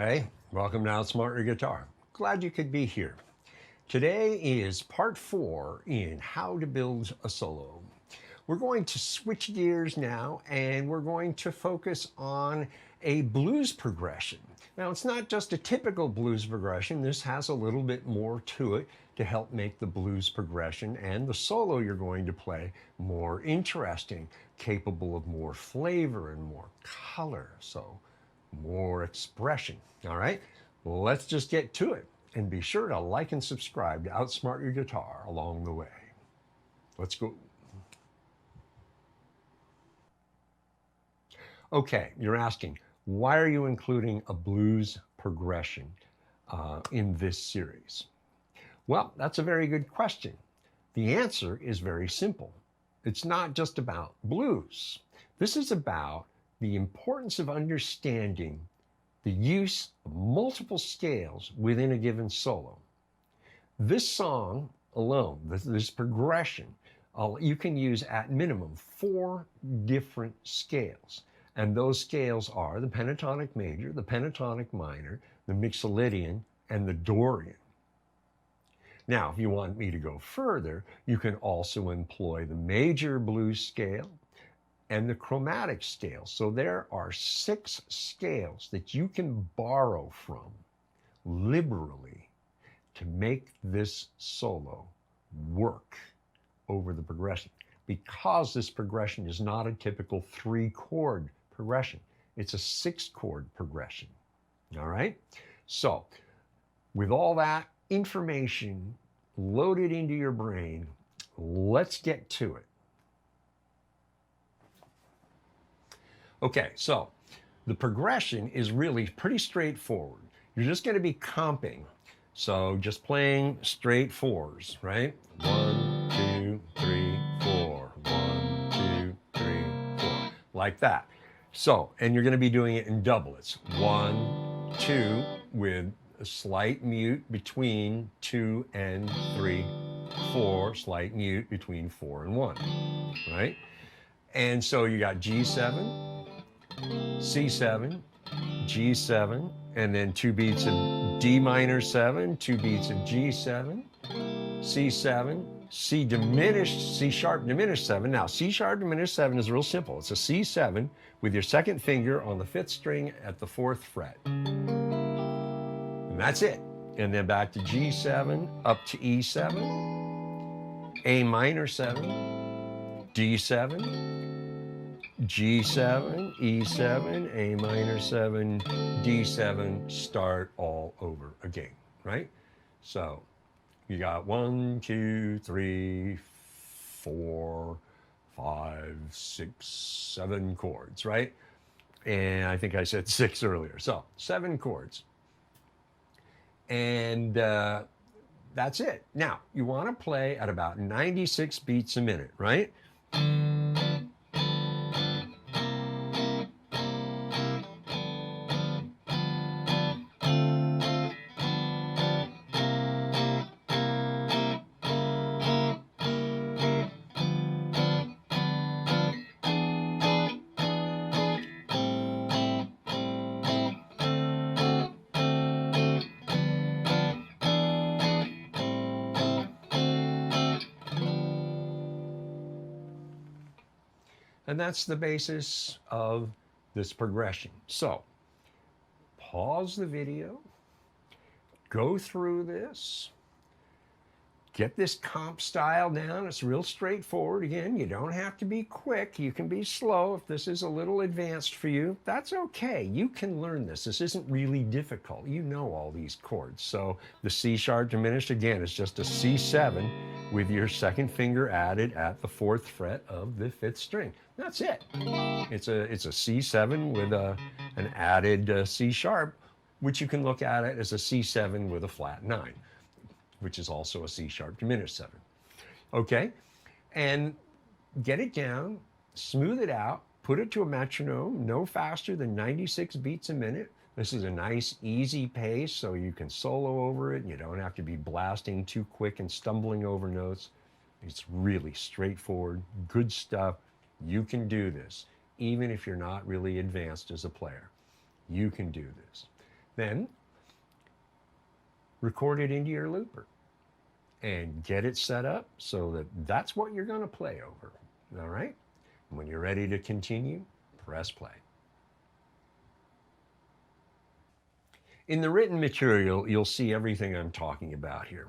Hey, welcome to Outsmart Your Guitar. Glad you could be here. Today is part 4 in how to build a solo. We're going to switch gears now and we're going to focus on a blues progression. Now, it's not just a typical blues progression. This has a little bit more to it to help make the blues progression and the solo you're going to play more interesting, capable of more flavor and more color. So more expression. All right, well, let's just get to it. And be sure to like and subscribe to Outsmart Your Guitar along the way. Let's go. Okay, you're asking, why are you including a blues progression in this series? Well, that's a very good question. The answer is very simple. It's not just about blues. This is about the importance of understanding the use of multiple scales within a given solo. This song alone, this progression, you can use at minimum 4 different scales. And those scales are the pentatonic major, the pentatonic minor, the mixolydian, and the Dorian. Now, if you want me to go further, you can also employ the major blues scale and the chromatic scale. So there are 6 scales that you can borrow from liberally to make this solo work over the progression, because this progression is not a typical 3-chord progression. It's a 6-chord progression. All right? So with all that information loaded into your brain, let's get to it. Okay, so the progression is really pretty straightforward. You're just going to be comping. So just playing straight 4s, right? 1, 2, 3, 4. 1, 2, 3, 4. Like that. So, and you're going to be doing it in doublets. 1, 2, with a slight mute between 2 and 3. 4, slight mute between 4 and 1. Right? And so you got G7, C7, G7, and then 2 beats of D minor 7, 2 beats of G7, C7, C diminished, C sharp diminished 7. Now, C sharp diminished 7 is real simple. It's a C7 with your second finger on the 5th string at the 4th fret. And that's it. And then back to G7, up to E7, A minor 7, D7, G7, E7, A minor 7, D7, start all over again, right? So you got 1, 2, 3, 4, 5, 6, 7 chords, right? And I think I said 6 earlier. So 7 chords. And that's it. Now, you want to play at about 96 beats a minute, right? And that's the basis of this progression. So pause the video, go through this, get this comp style down. It's real straightforward. Again, you don't have to be quick. You can be slow. If this is a little advanced for you, that's okay. You can learn this. This isn't really difficult. You know all these chords. So the C sharp diminished, again, is just a C7 with your second finger added at the 4th fret of the 5th string. That's it. It's a C7 with an added C sharp, which you can look at it as a C7 with a flat 9, which is also a C sharp diminished 7. Okay, and get it down, smooth it out, put it to a metronome, no faster than 96 beats a minute. This is a nice, easy pace, so you can solo over it, and you don't have to be blasting too quick and stumbling over notes. It's really straightforward, good stuff. You can do this, even if you're not really advanced as a player. You can do this. Then record it into your looper and get it set up so that that's what you're going to play over. All right? When you're ready to continue, press play. In the written material, you'll see everything I'm talking about here.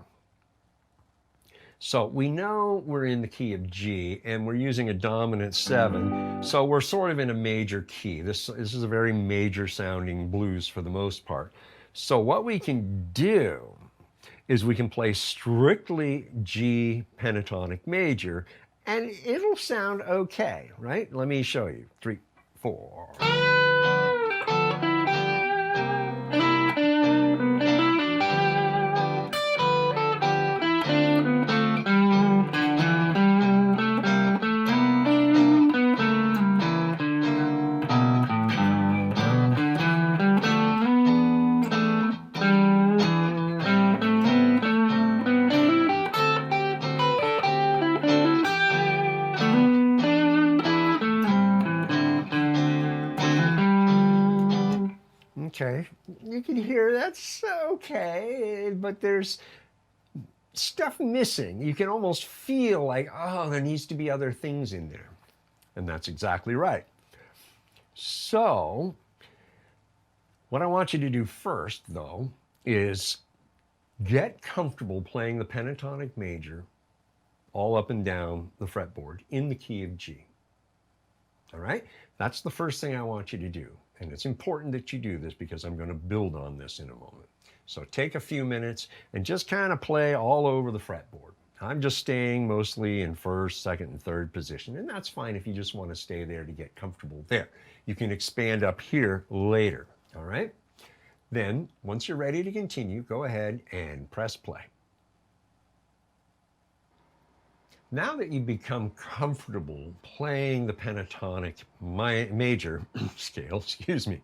So we know we're in the key of G and we're using a dominant 7, so we're sort of in a major key. This is a very major sounding blues for the most part. So what we can do is we can play strictly G pentatonic major and it'll sound okay, right? Let me show you. 3, 4. Okay, you can hear that's okay, but there's stuff missing. You can almost feel like, oh, there needs to be other things in there. And that's exactly right. So, what I want you to do first, though, is get comfortable playing the pentatonic major all up and down the fretboard in the key of G. All right? That's the first thing I want you to do. And it's important that you do this because I'm going to build on this in a moment. So take a few minutes and just kind of play all over the fretboard. I'm just staying mostly in first, second, and third position, and that's fine if you just want to stay there to get comfortable there. You can expand up here later, all right? Then, once you're ready to continue, go ahead and press play. Now that you've become comfortable playing the pentatonic major scale, excuse me,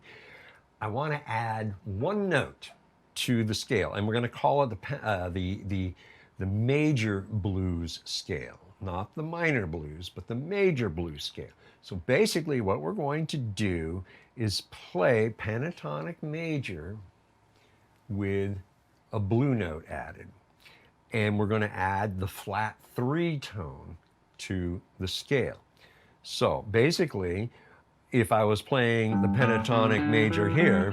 I want to add one note to the scale, and we're going to call it the major blues scale, not the minor blues, but the major blues scale. So basically what we're going to do is play pentatonic major with a blue note added. And we're going to add the flat 3 tone to the scale. So basically, if I was playing the pentatonic major here,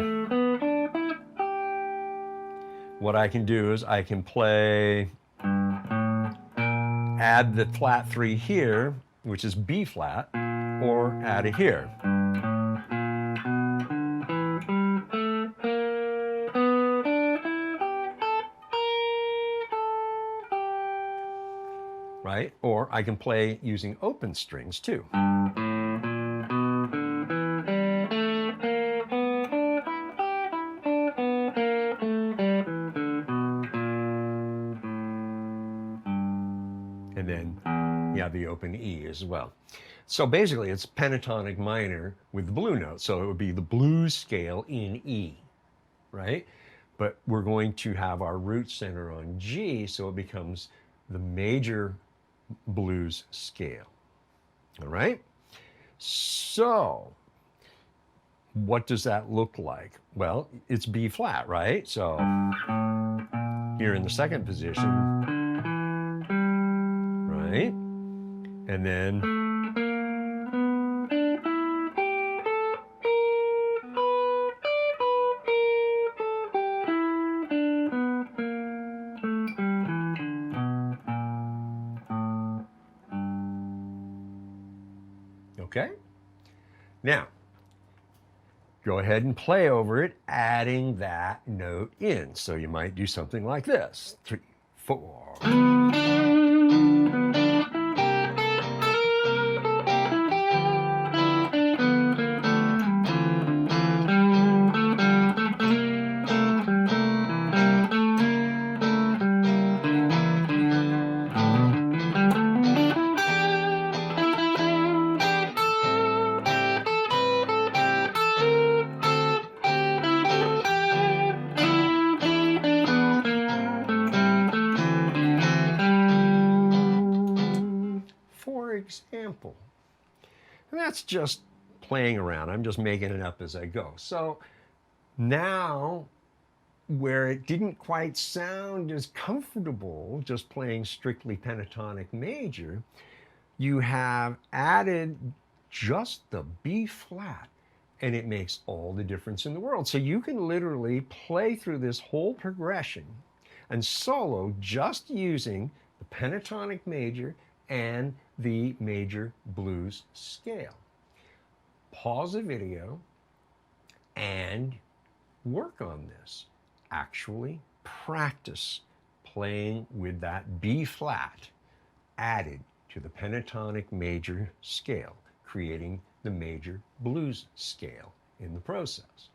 what I can do is I can play, add the flat 3 here, which is B flat, or add it here. Right? Or I can play using open strings too. And then you have the open E as well. So basically it's pentatonic minor with the blue note. So it would be the blues scale in E, right? But we're going to have our root center on G, so it becomes the major blues scale. All right? So what does that look like? Well, it's B flat, right? So here in the second position, right? And then okay? Now, go ahead and play over it, adding that note in. So you might do something like this. 3, 4. Example. And that's just playing around. I'm just making it up as I go. So now where it didn't quite sound as comfortable just playing strictly pentatonic major, you have added just the B flat, and it makes all the difference in the world. So you can literally play through this whole progression and solo just using the pentatonic major and the major blues scale. Pause the video and work on this. Actually practice playing with that B flat added to the pentatonic major scale, creating the major blues scale in the process.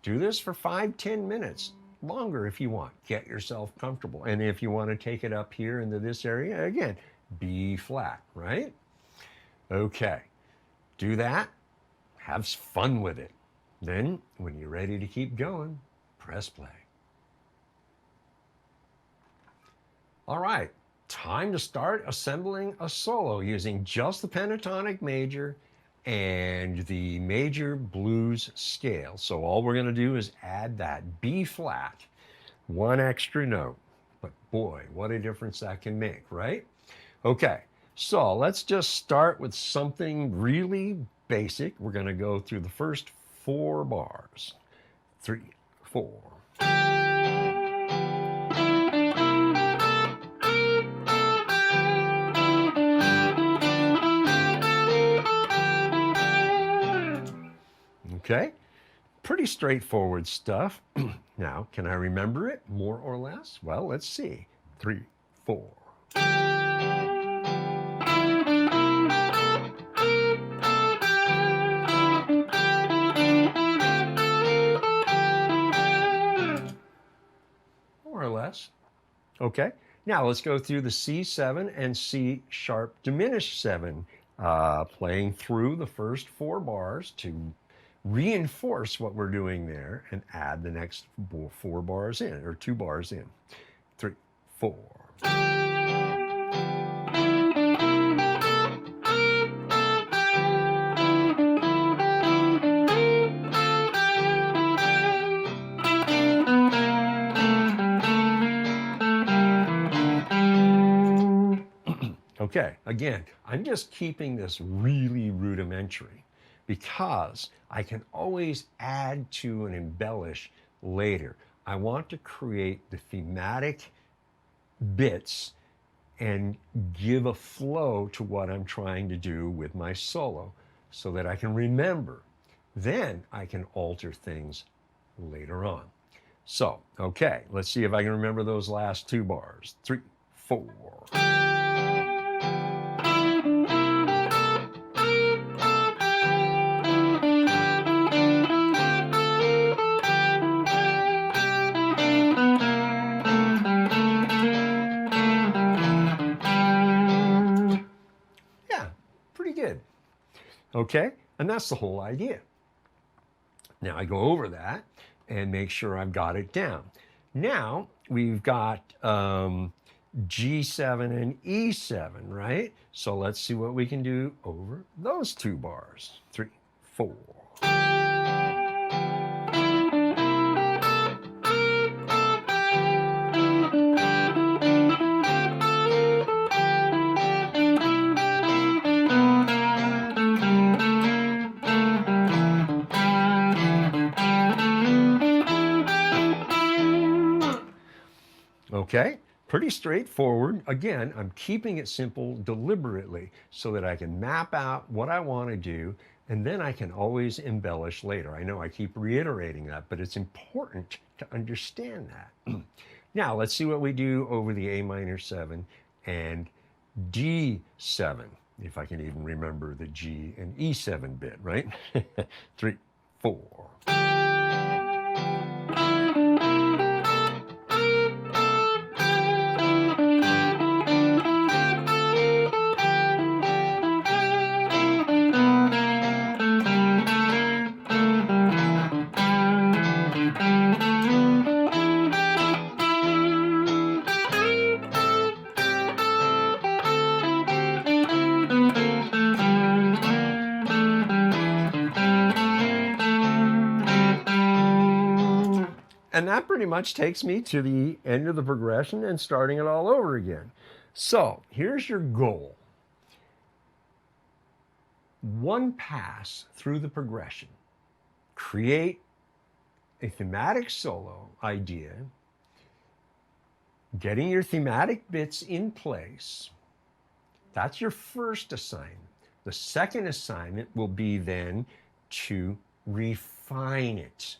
Do this for 5-10 minutes, longer if you want. Get yourself comfortable. And if you want to take it up here into this area, again, B flat, right? Okay, do that, have fun with it. Then, when you're ready to keep going, press play. All right, time to start assembling a solo using just the pentatonic major and the major blues scale. So all we're going to do is add that B flat, one extra note. But boy, what a difference that can make, right? Okay, so let's just start with something really basic. We're going to go through the first 4 bars. 3, 4. Okay, pretty straightforward stuff. Now, can I remember it more or less? Well, let's see. 3, 4. More or less. Okay, now let's go through the C7 and C sharp diminished 7, playing through the first 4 bars to reinforce what we're doing there and add the next 4 bars in, or 2 bars in. 3, 4. Okay, again, I'm just keeping this really rudimentary because I can always add to and embellish later. I want to create the thematic bits and give a flow to what I'm trying to do with my solo so that I can remember. Then I can alter things later on. So, okay, let's see if I can remember those last 2 bars. 3, 4. Okay, and that's the whole idea. Now I go over that and make sure I've got it down. Now we've got G7 and E7, right? So let's see what we can do over those 2 bars. 3, 4. Okay, pretty straightforward. Again, I'm keeping it simple deliberately so that I can map out what I want to do, and then I can always embellish later. I know I keep reiterating that, but it's important to understand that. Now, let's see what we do over the A minor 7 and D7, if I can even remember the G and E7 bit, right? 3, 4. And that pretty much takes me to the end of the progression and starting it all over again. So here's your goal. One pass through the progression. Create a thematic solo idea, getting your thematic bits in place. That's your first assignment. The second assignment will be then to refine it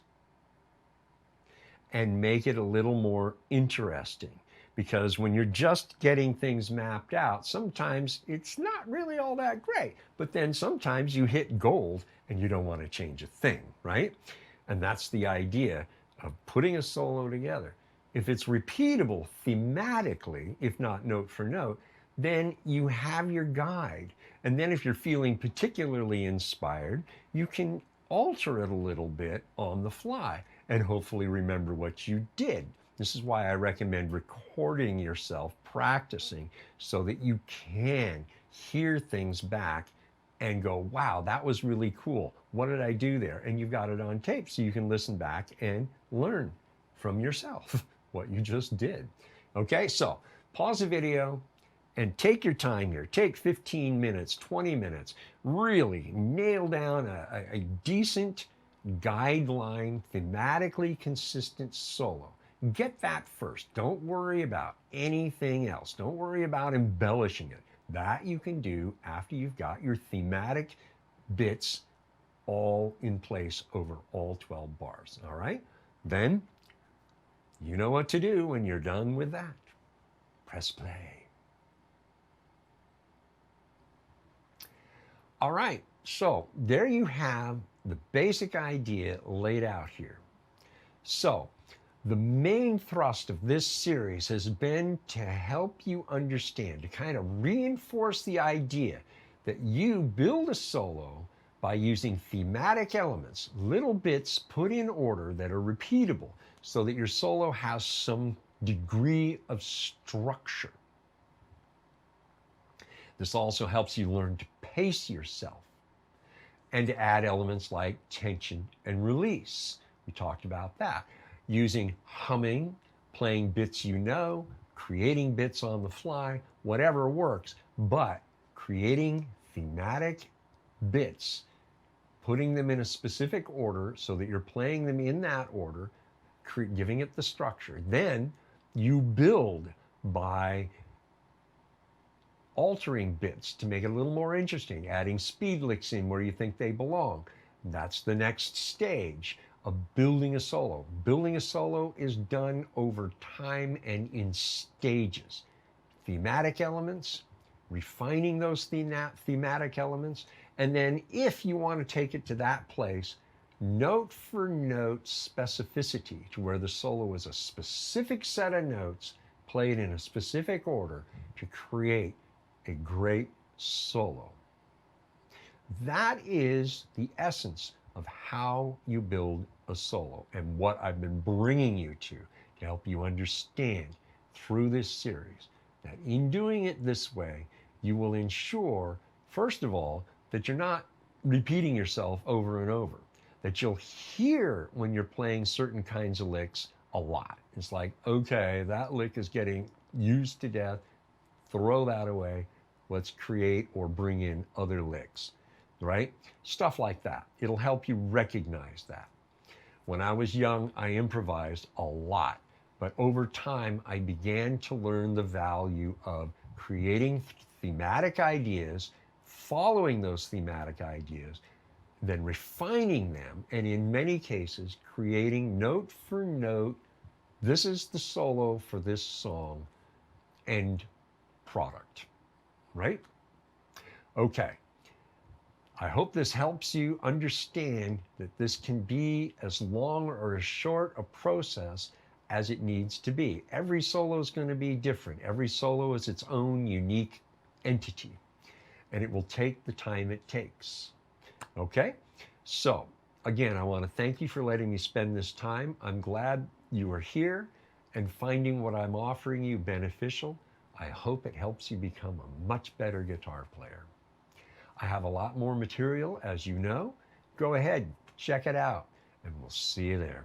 and make it a little more interesting. Because when you're just getting things mapped out, sometimes it's not really all that great. But then sometimes you hit gold and you don't want to change a thing, right? And that's the idea of putting a solo together. If it's repeatable thematically, if not note for note, then you have your guide. And then if you're feeling particularly inspired, you can alter it a little bit on the fly and hopefully remember what you did. This is why I recommend recording yourself practicing so that you can hear things back and go, wow, that was really cool. What did I do there? And you've got it on tape so you can listen back and learn from yourself what you just did. Okay, so pause the video and take your time here. Take 15 minutes, 20 minutes. Really nail down a decent guideline, thematically consistent solo. Get that first. Don't worry about anything else. Don't worry about embellishing it. That you can do after you've got your thematic bits all in place over all 12 bars. All right? Then you know what to do when you're done with that. Press play. All right, so there you have the basic idea laid out here. So the main thrust of this series has been to help you understand, to kind of reinforce the idea that you build a solo by using thematic elements, little bits put in order that are repeatable so that your solo has some degree of structure. This also helps you learn to pace yourself and to add elements like tension and release. We talked about that. Using humming, playing bits you know, creating bits on the fly, whatever works, but creating thematic bits, putting them in a specific order so that you're playing them in that order, giving it the structure. Then you build by altering bits to make it a little more interesting, adding speed licks in where you think they belong. That's the next stage of building a solo. Building a solo is done over time and in stages. Thematic elements, refining those thematic elements, and then if you want to take it to that place, note for note specificity to where the solo is a specific set of notes played in a specific order to create a great solo. That is the essence of how you build a solo and what I've been bringing you to help you understand through this series, that in doing it this way, you will ensure, first of all, that you're not repeating yourself over and over, that you'll hear when you're playing certain kinds of licks a lot. It's like, okay, that lick is getting used to death, throw that away, let's create or bring in other licks, right? Stuff like that. It'll help you recognize that. When I was young, I improvised a lot, but over time, I began to learn the value of creating thematic ideas, following those thematic ideas, then refining them, and in many cases, creating note for note, this is the solo for this song, end product, right? Okay. I hope this helps you understand that this can be as long or as short a process as it needs to be. Every solo is going to be different. Every solo is its own unique entity, and it will take the time it takes. Okay? So, again, I want to thank you for letting me spend this time. I'm glad you are here and finding what I'm offering you beneficial. I hope it helps you become a much better guitar player. I have a lot more material, as you know. Go ahead, check it out, and we'll see you there.